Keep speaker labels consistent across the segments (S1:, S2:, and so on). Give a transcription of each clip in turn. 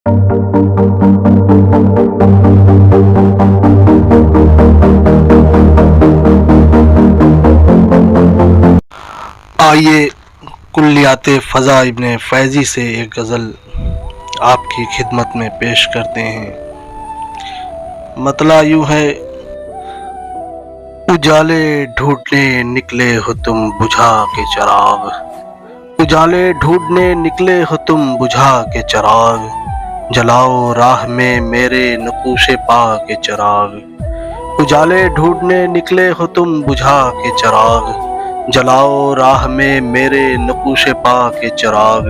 S1: آئیے کلیات فضا ابن فیضی سے ایک غزل آپ کی خدمت میں پیش کرتے ہیں۔ مطلع یوں ہے: اجالے ڈھونڈنے نکلے ہو تم بجھا کے چراغ، اجالے ڈھونڈنے نکلے ہو تم بجھا کے چراغ، جلاؤ راہ میں میرے نقوش پا کے چراغ، اجالے ڈھونڈنے نکلے ہو تم بجھا کے چراغ، جلاؤ راہ میں میرے نقوش پا کے چراغ،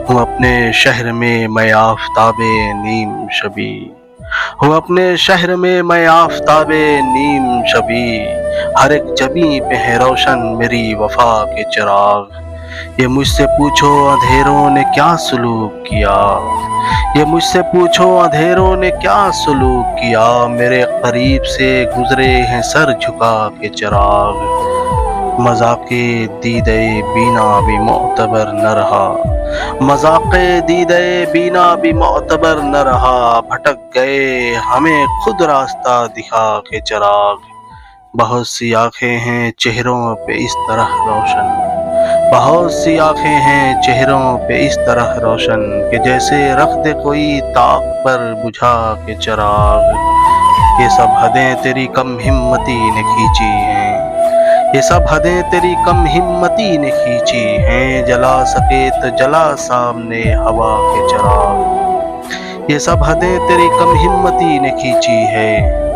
S1: ہوں اپنے شہر میں میں آفتاب نیم شبی، ہوں اپنے شہر میں میں آفتاب نیم شبی، ہر ایک جبیں پہ ہے روشن میری وفا کے چراغ، یہ مجھ سے پوچھو اندھیروں نے کیا سلوک کیا، یہ مجھ سے پوچھو اندھیروں نے کیا سلوک کیا، میرے قریب سے گزرے ہیں سر جھکا کے چراغ، مذاق دیدہ بینا بھی معتبر نہ رہا، مذاق دیدہ بینا بھی معتبر نہ رہا، بھٹک گئے ہمیں خود راستہ دکھا کے چراغ، بہت سی آنکھیں ہیں چہروں پہ اس طرح روشن، بہت سی آنکھیں ہیں چہروں پہ اس طرح روشن، کہ جیسے رکھ دے کوئی طاق پر بجھا کے چراغ، یہ سب حدیں تیری کم ہمتی نے کھینچی ہیں، یہ سب حدیں تیری کم ہمتی نے کھینچی ہیں، جلا سکے تو جلا سامنے ہوا کے چراغ، یہ سب حدیں تیری کم ہمتی نے کھینچی ہے،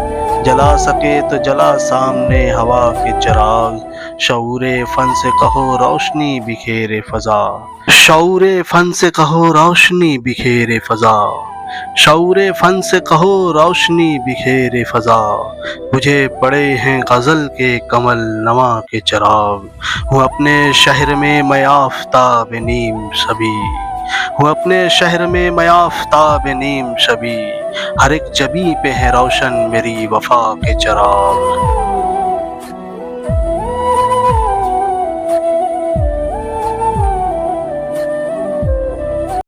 S1: جلا سکے تو جلا سامنے ہوا کے چراغ، شعور فن سے کہو روشنی بکھیرے فضا، شعور فن سے کہو روشنی بکھیرے فضا، شعور فن سے کہو روشنی بکھیرے فضا، مجھے پڑے ہیں غزل کے کمل نما کے چراغ، ہوں اپنے شہر میں میں آفتاب نیم شبی، ہوں اپنے شہر میں میں آفتاب نیم شبی، ہر ایک جبیں پہ ہے روشن میری وفا کے چراغ۔